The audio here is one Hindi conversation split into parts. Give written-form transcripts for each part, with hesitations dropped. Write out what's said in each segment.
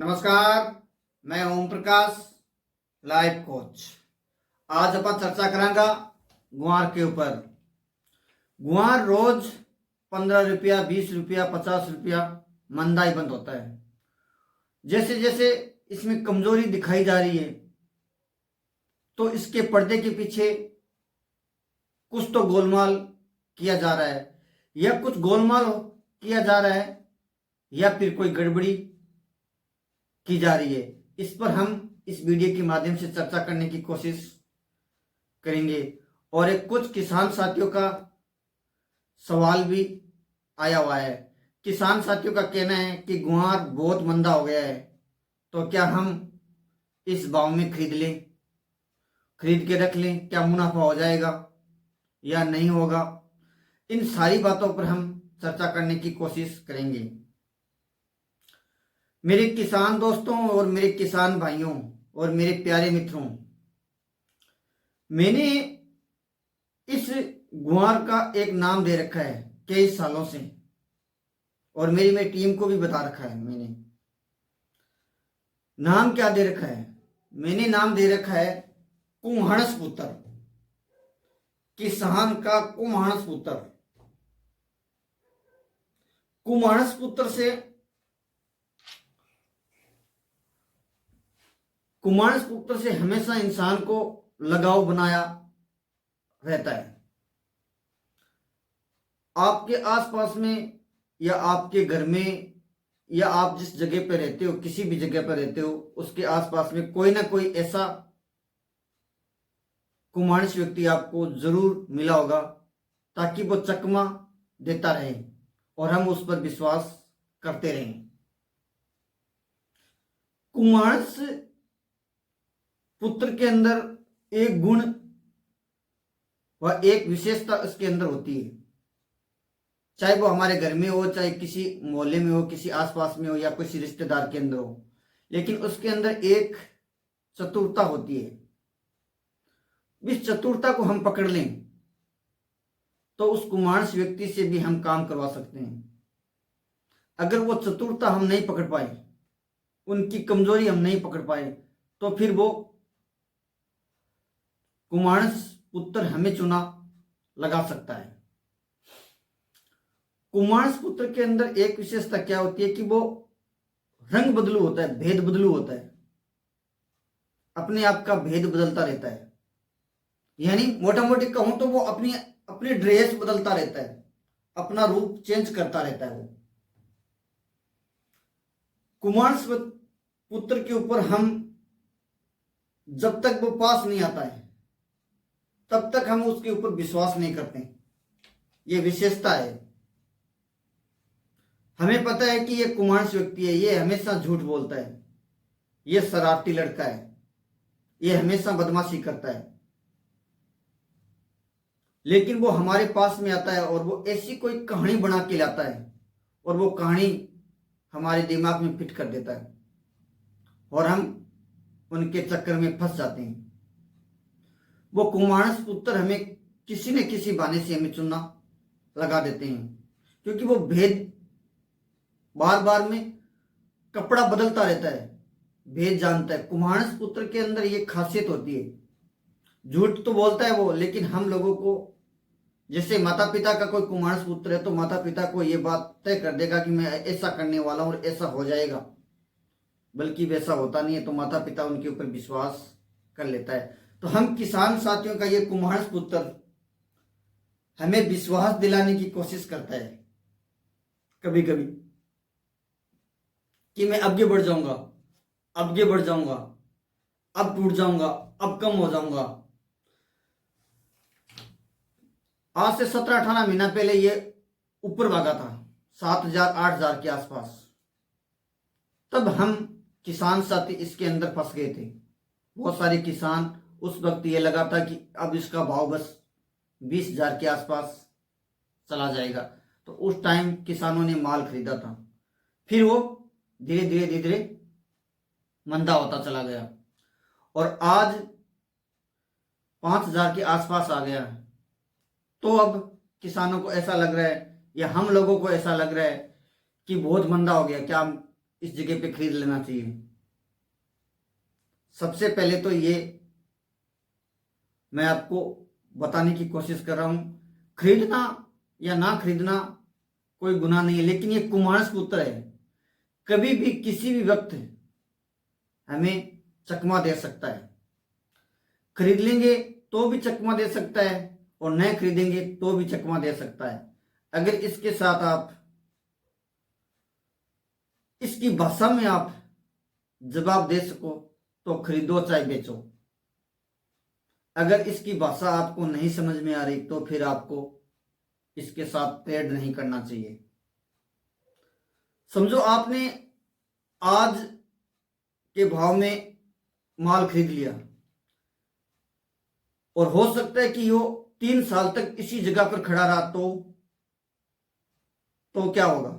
नमस्कार, मैं ओम प्रकाश, लाइफ कोच। आज अपन चर्चा करांगा गुआर के ऊपर। गुआर रोज 15 रुपया, 20 रुपया, 50 रुपया मंदाई बंद होता है। जैसे जैसे इसमें कमजोरी दिखाई जा रही है तो इसके पर्दे के पीछे कुछ तो गोलमाल किया जा रहा है, या कुछ गोलमाल किया जा रहा है, या फिर कोई गड़बड़ी की जा रही है। इस पर हम इस वीडियो के माध्यम से चर्चा करने की कोशिश करेंगे। और एक कुछ किसान साथियों का सवाल भी आया हुआ है। किसान साथियों का कहना है कि गुआर बहुत मंदा हो गया है, तो क्या हम इस भाव में खरीद लें, खरीद के रख लें, क्या मुनाफा हो जाएगा या नहीं होगा। इन सारी बातों पर हम चर्चा करने की कोशिश करेंगे। मेरे किसान दोस्तों और मेरे किसान भाइयों और मेरे प्यारे मित्रों, मैंने इस गुआर का एक नाम दे रखा है कई सालों से, और मेरी टीम को भी बता रखा है। मैंने नाम क्या दे रखा है? मैंने नाम दे रखा है कुम्हाणस पुत्र, किसान का कुम्हाणस पुत्र। कुम्हाणस पुत्र से कुम्हाणस पुत्र से हमेशा इंसान को लगाव बनाया रहता है। आपके आसपास में या आपके घर में या आप जिस जगह पर रहते हो, किसी भी जगह पर रहते हो, उसके आसपास में कोई ना कोई ऐसा कुम्हाणस व्यक्ति आपको जरूर मिला होगा, ताकि वो चकमा देता रहे और हम उस पर विश्वास करते रहें। कुम्हाणस पुत्र के अंदर एक गुण व एक विशेषता इसके अंदर होती है, चाहे वो हमारे घर में हो, चाहे किसी मोहल्ले में हो, किसी आसपास में हो, या किसी रिश्तेदार के अंदर हो, लेकिन उसके अंदर एक चतुरता होती है। इस चतुरता को हम पकड़ लें तो उस कुम्हाणस व्यक्ति से भी हम काम करवा सकते हैं। अगर वो चतुरता हम नहीं पकड़ पाए, उनकी कमजोरी हम नहीं पकड़ पाए, तो फिर वो कुम्हाणस पुत्र हमें चुना लगा सकता है। कुम्हाणस पुत्र के अंदर एक विशेषता क्या होती है कि वो रंग बदलू होता है, भेद बदलू होता है, अपने आप का भेद बदलता रहता है। यानी मोटा मोटी कहूं तो वो अपनी ड्रेस बदलता रहता है, अपना रूप चेंज करता रहता है। वो कुम्हाणस पुत्र के ऊपर हम जब तक वो पास नहीं आता है तब तक हम उसके ऊपर विश्वास नहीं करते। ये विशेषता है। हमें पता है कि ये कुम्हाणस व्यक्ति है, ये हमेशा झूठ बोलता है, ये शरारती लड़का है, ये हमेशा बदमाशी करता है, लेकिन वो हमारे पास में आता है और वो ऐसी कोई कहानी बना के लाता है, और वो कहानी हमारे दिमाग में फिट कर देता है, और हम उनके चक्कर में फंस जाते हैं। वो कुम्हाणस पुत्र हमें किसी न किसी बहाने से हमें चुनना लगा देते हैं, क्योंकि वो भेद बार बार में कपड़ा बदलता रहता है, भेद जानता है। कुम्हाणस पुत्र के अंदर ये खासियत होती है। झूठ तो बोलता है वो, लेकिन हम लोगों को, जैसे माता पिता का कोई कुम्हाणस पुत्र है तो माता पिता को ये बात तय कर देगा कि मैं ऐसा करने वाला हूं और ऐसा हो जाएगा, बल्कि वैसा होता नहीं है, तो माता पिता उनके ऊपर विश्वास कर लेता है। तो हम किसान साथियों का ये कुम्हाणस पुत्र हमें विश्वास दिलाने की कोशिश करता है कभी कभी, कि मैं आगे बढ़ जाऊंगा, आगे बढ़ जाऊंगा, अब टूट जाऊंगा, अब कम हो जाऊंगा। आज से 17-18 महीना पहले ये ऊपर भागा था, 7,000-8,000 के आसपास। तब हम किसान साथी इसके अंदर फंस गए थे। बहुत सारे किसान, उस वक्त ये लगा था कि अब इसका भाव बस 20,000 के आसपास चला जाएगा, तो उस टाइम किसानों ने माल खरीदा था। फिर वो धीरे धीरे धीरे धीरे मंदा होता चला गया, और आज 5,000 के आसपास आ गया है। तो अब किसानों को ऐसा लग रहा है, या हम लोगों को ऐसा लग रहा है कि बहुत मंदा हो गया, क्या इस जगह पे खरीद लेना चाहिए। सबसे पहले तो ये मैं आपको बताने की कोशिश कर रहा हूं, खरीदना या ना खरीदना कोई गुनाह नहीं है, लेकिन ये कुमार पुत्र है, कभी भी किसी भी वक्त हमें चकमा दे सकता है। खरीद लेंगे तो भी चकमा दे सकता है और नहीं खरीदेंगे तो भी चकमा दे सकता है। अगर इसके साथ आप इसकी भाषा में आप जवाब दे सको तो खरीदो चाहे बेचो। अगर इसकी भाषा आपको नहीं समझ में आ रही तो फिर आपको इसके साथ ट्रेड नहीं करना चाहिए। समझो आपने आज के भाव में माल खरीद लिया और हो सकता है कि वो 3 साल तक इसी जगह पर खड़ा रहा तो क्या होगा?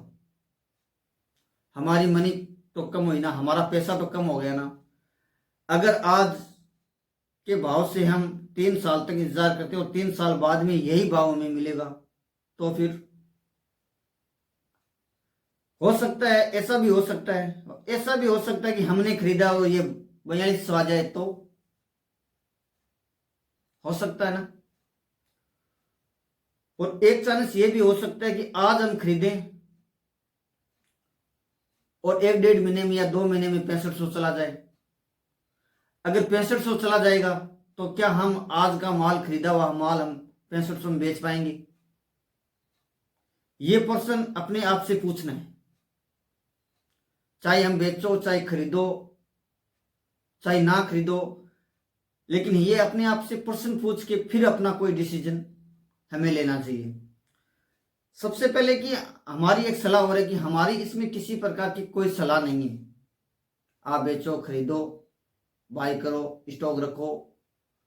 हमारी मनी तो कम हुई ना, हमारा पैसा तो कम हो गया ना। अगर आज के भाव से हम 3 साल तक इंतजार करते और 3 साल बाद में यही भाव हमें मिलेगा तो फिर हो सकता है, ऐसा भी हो सकता है कि हमने खरीदा और ये 42 आ जाए तो हो सकता है ना। और एक चांस ये भी हो सकता है कि आज हम खरीदें और 1-1.5 महीने में या 2 महीने में 6500 चला जाए। अगर 6500 चला जाएगा तो क्या हम आज का माल खरीदा हुआ माल हम 6500 में बेच पाएंगे? ये प्रश्न अपने आप से पूछना है। चाहे हम बेचो, चाहे खरीदो, चाहे ना खरीदो, लेकिन ये अपने आप से प्रश्न पूछ के फिर अपना कोई डिसीजन हमें लेना चाहिए। सबसे पहले कि हमारी एक सलाह हो रही है कि हमारी इसमें किसी प्रकार की कोई सलाह नहीं है। आप बेचो, खरीदो, बाय करो, स्टॉक रखो,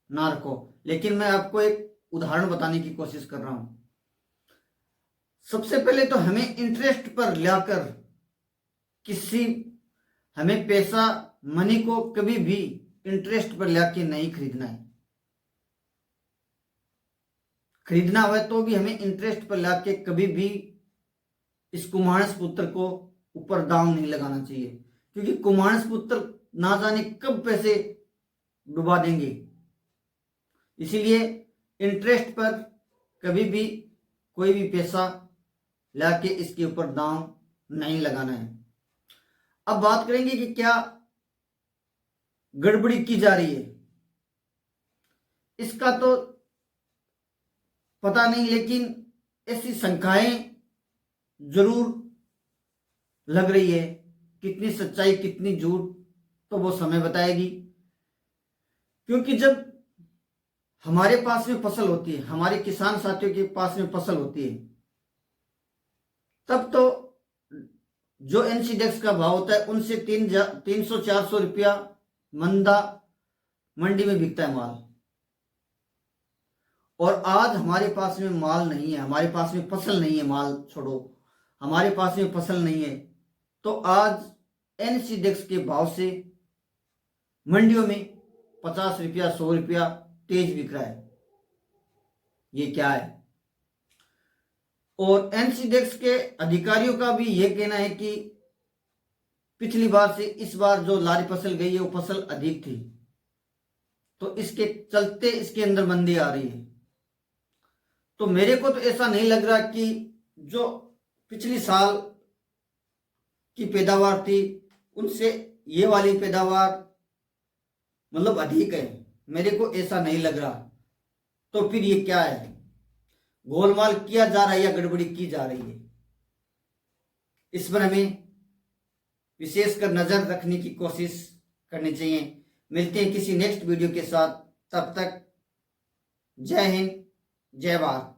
ना रखो, लेकिन मैं आपको एक उदाहरण बताने की कोशिश कर रहा हूं। सबसे पहले तो हमें इंटरेस्ट पर लाकर हमें पैसा मनी को कभी भी इंटरेस्ट पर लाके नहीं खरीदना है। खरीदना हो तो भी हमें इंटरेस्ट पर लाके कभी भी इस कुमार पुत्र को ऊपर दांव नहीं लगाना चाहिए, क्योंकि कुमार पुत्र ना जाने कब पैसे डुबा देंगे। इसीलिए इंटरेस्ट पर कभी भी कोई भी पैसा लाके इसके ऊपर दांव नहीं लगाना है। अब बात करेंगे कि क्या गड़बड़ी की जा रही है, इसका तो पता नहीं, लेकिन ऐसी शंकाएं जरूर लग रही है। कितनी सच्चाई कितनी झूठ तो वो समय बताएगी, क्योंकि जब हमारे पास में फसल होती है, हमारे किसान साथियों के पास में फसल होती है, तब तो जो एनसीडेक्स का भाव होता है उनसे 300-400 रुपया मंदा मंडी में बिकता है माल। और आज हमारे पास में माल नहीं है, हमारे पास में फसल नहीं है, माल छोड़ो, हमारे पास में फसल नहीं है, तो आज एनसीडेक्स के भाव से मंडियों में 50 रुपया 100 रुपया तेज बिक रहा है। ये क्या है? और एनसीडेक्स के अधिकारियों का भी यह कहना है कि पिछली बार से इस बार जो लारी फसल गई है वो फसल अधिक थी, तो इसके चलते इसके अंदर मंदी आ रही है। तो मेरे को तो ऐसा नहीं लग रहा कि जो पिछली साल की पैदावार थी उनसे ये वाली पैदावार मतलब अधिक है, मेरे को ऐसा नहीं लग रहा। तो फिर ये क्या है? गोलमाल किया जा रहा है या गड़बड़ी की जा रही है? इस पर हमें विशेषकर नजर रखने की कोशिश करनी चाहिए। मिलते हैं किसी नेक्स्ट वीडियो के साथ, तब तक जय हिंद, जय भारत।